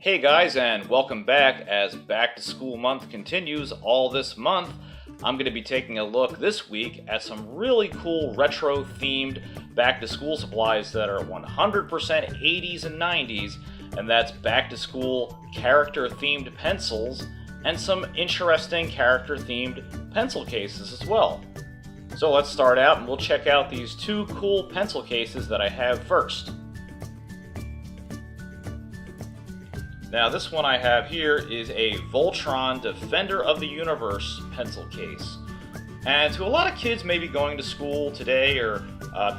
Hey guys, and welcome back. As back to school month continues all this month, I'm going to be taking a look this week at some really cool retro themed back to school supplies that are 100% 80s and 90s, and that's back to school character themed pencils and some interesting character themed pencil cases as well. So let's start out and we'll check out these two cool pencil cases that I have first. Now this one I have here is a Voltron Defender of the Universe pencil case. And to a lot of kids maybe going to school today, or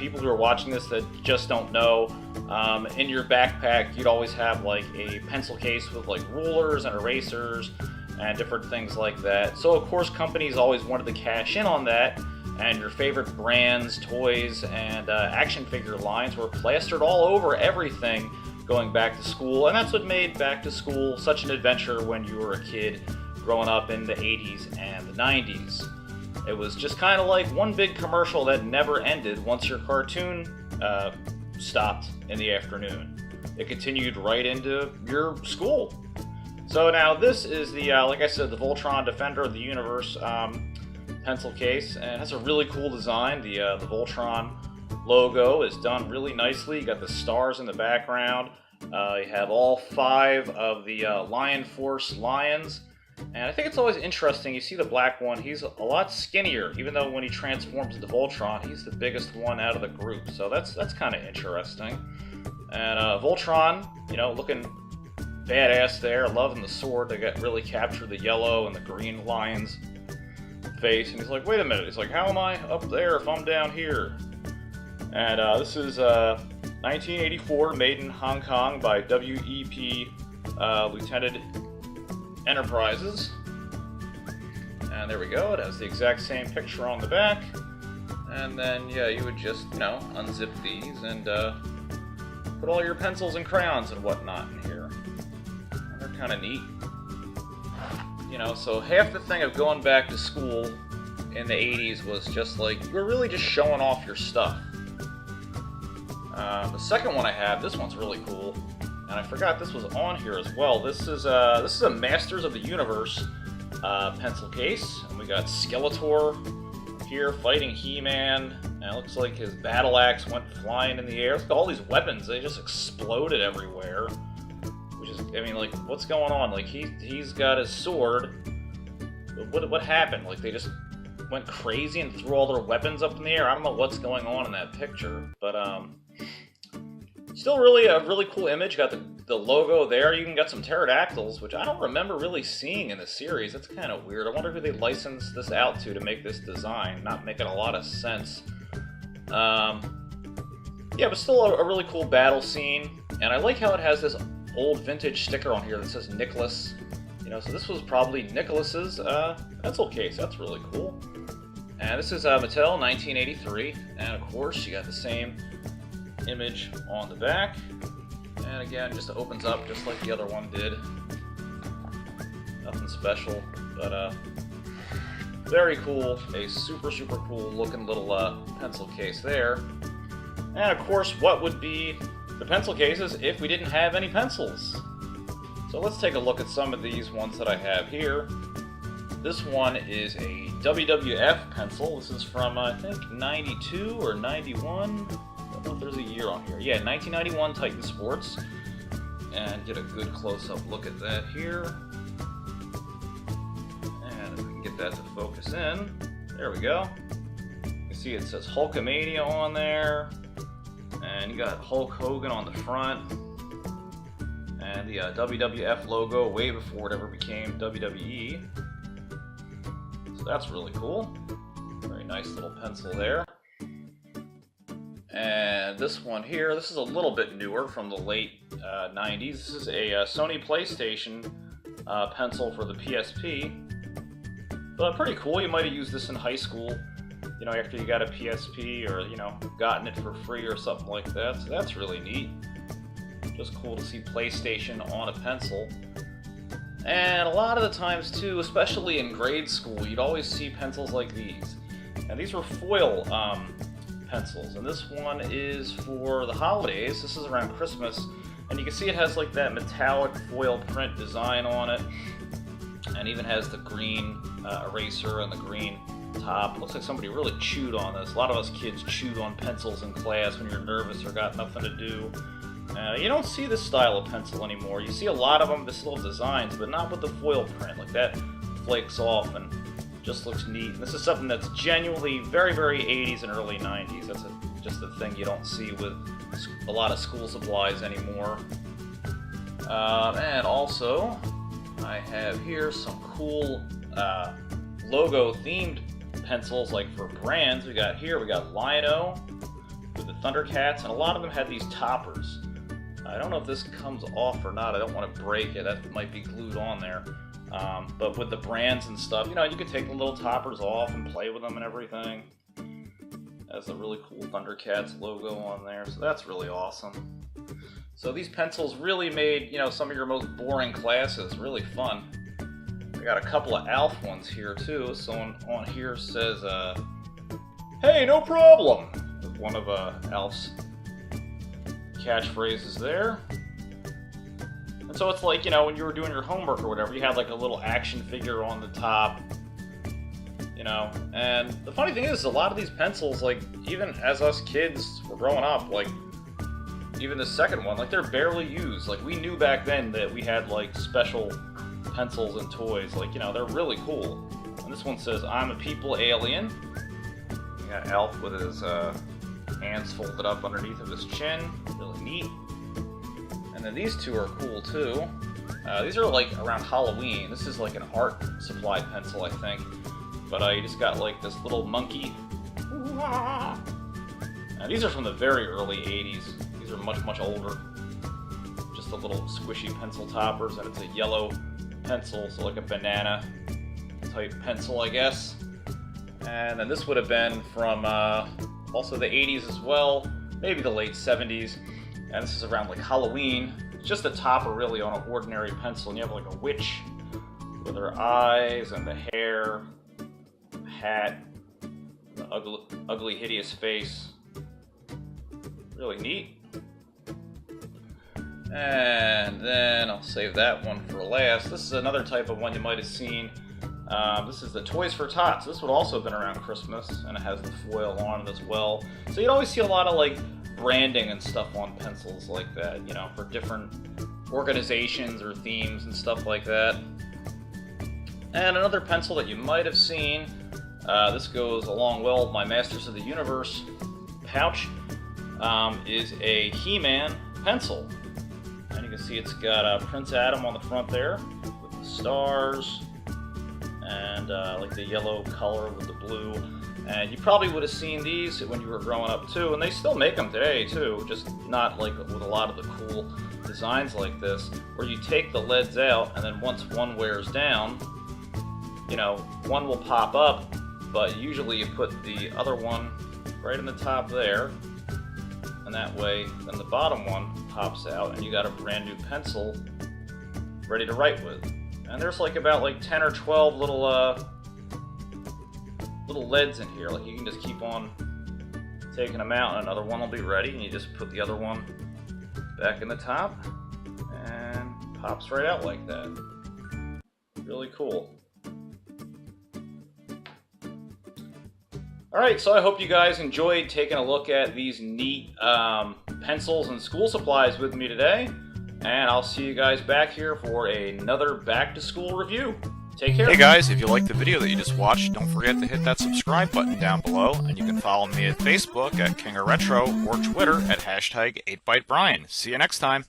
people who are watching this that just don't know, in your backpack you'd always have like a pencil case with like rulers and erasers and different things like that. So of course companies always wanted to cash in on that, and your favorite brands, toys, and action figure lines were plastered all over everything going back to school, and that's what made back to school such an adventure when you were a kid growing up in the 80s and the 90s. It was just kind of like one big commercial that never ended once your cartoon stopped in the afternoon. It continued right into your school. So now this is the, like I said, the Voltron Defender of the Universe pencil case, and it has a really cool design. The Voltron logo is done really nicely. You got the stars in the background. You have all 5 of the Lion Force lions. And I think it's always interesting, you see the black one, he's a lot skinnier, even though when he transforms into Voltron, he's the biggest one out of the group. So that's kind of interesting. And Voltron, you know, looking badass there, loving the sword. They got really captured the yellow and the green lion's face. And he's like, wait a minute, he's like, how am I up there if I'm down here? And this is 1984, made in Hong Kong by WEP Lieutenant Enterprises. And there we go, it has the exact same picture on the back. And then, yeah, you would just, you know, unzip these and put all your pencils and crayons and whatnot in here. And they're kind of neat. You know, so half the thing of going back to school in the 80s was just like, you were really just showing off your stuff. The second one I have, this one's really cool, and I forgot this was on here as well. This is a Masters of the Universe pencil case, and we got Skeletor here fighting He-Man, and it looks like his battle axe went flying in the air. Look at all these weapons; they just exploded everywhere. Which is, I mean, like, what's going on? Like he's got his sword. What happened? Like they just went crazy and threw all their weapons up in the air. I don't know what's going on in that picture, but still really a really cool image. Got the logo there. You even got some pterodactyls, which I don't remember really seeing in the series. That's kind of weird. I wonder who they licensed this out to make this design. Not making a lot of sense. Yeah, but still a really cool battle scene. And I like how it has this old vintage sticker on here that says Nicholas. You know, so this was probably Nicholas's pencil case. That's really cool. And this is Mattel 1983. And of course, you got the same image on the back. And again, just opens up just like the other one did. Nothing special, but very cool. A super cool looking little pencil case there. And of course, what would be the pencil cases if we didn't have any pencils? So let's take a look at some of these ones that I have here. This one is a WWF pencil. This is from, I think, 92 or 91. I don't know if there's a year on here. Yeah, 1991 Titan Sports. And get a good close-up look at that here. And if we can get that to focus in. There we go. You can see it says Hulkamania on there. And you got Hulk Hogan on the front. And the WWF logo way before it ever became WWE. So that's really cool. Very nice little pencil there. And this one here, this is a little bit newer, from the late 90s. This is a Sony PlayStation pencil for the PSP. But pretty cool. You might have used this in high school, you know, after you got a PSP, or, you know, gotten it for free or something like that. So that's really neat. Just cool to see PlayStation on a pencil. And a lot of the times too, especially in grade school, you'd always see pencils like these. And these were foil pencils, and this one is for the holidays. This is around Christmas, And you can see it has like that metallic foil print design on it, and even has the green eraser and the green top. Looks like somebody really chewed on this. A lot of us kids chewed on pencils in class when you're nervous or got nothing to do. You don't see this style of pencil anymore. You see a lot of them, this little designs, but not with the foil print. Like that flakes off and just looks neat. And this is something that's genuinely very, very 80s and early 90s. That's just a thing you don't see with a lot of school supplies anymore. And also, I have here some cool logo-themed pencils, like for brands. We got Lion-O with the Thundercats, and a lot of them had these toppers. I don't know if this comes off or not. I don't want to break it. That might be glued on there. But with the brands and stuff, you know, you could take the little toppers off and play with them and everything. Has the really cool Thundercats logo on there, so that's really awesome. So these pencils really made, you know, some of your most boring classes really fun. We got a couple of Alf ones here too. So on here says, "Hey, no problem." With one of Alf's catchphrases there. And so it's like, you know, when you were doing your homework or whatever, you had like a little action figure on the top. You know, and the funny thing is, a lot of these pencils, like, even as us kids were growing up, like, even the second one, like, they're barely used. Like, we knew back then that we had, like, special pencils and toys. Like, you know, they're really cool. And this one says, "I'm a people alien." You got Alf with his hands folded up underneath of his chin. Really neat. And then these two are cool, too. These are, like, around Halloween. This is, like, an art supply pencil, I think. But you just got like this little monkey. Now, these are from the very early 80s. These are much, much older. Just the little squishy pencil toppers, and it's a yellow pencil, so like a banana type pencil, I guess. And then this would have been from also the 80s as well, maybe the late 70s. And this is around like Halloween. It's just a topper really on an ordinary pencil, and you have like a witch with her eyes and the hair. Hat, the ugly, hideous face. Really neat. And then I'll save that one for last. This is another type of one you might have seen. This is the Toys for Tots. This would also have been around Christmas, and it has the foil on it as well. So you'd always see a lot of like branding and stuff on pencils like that, you know, for different organizations or themes and stuff like that. And another pencil that you might have seen. This goes along well with my Masters of the Universe pouch, is a He-Man pencil. And you can see it's got Prince Adam on the front there with the stars and like the yellow color with the blue. And you probably would have seen these when you were growing up too, and they still make them today too, just not like with a lot of the cool designs like this, where you take the leads out and then once one wears down, you know, one will pop up. But usually you put the other one right in the top there, and that way then the bottom one pops out and you got a brand new pencil ready to write with. And there's like about like 10 or 12 little leads in here. Like you can just keep on taking them out and another one will be ready, and you just put the other one back in the top and pops right out like that. Really cool. Alright, so I hope you guys enjoyed taking a look at these neat pencils and school supplies with me today. And I'll see you guys back here for another back to school review. Take care. Hey guys, if you liked the video that you just watched, don't forget to hit that subscribe button down below. And you can follow me at Facebook at King of Retro or Twitter at #8ByteBrian. See you next time.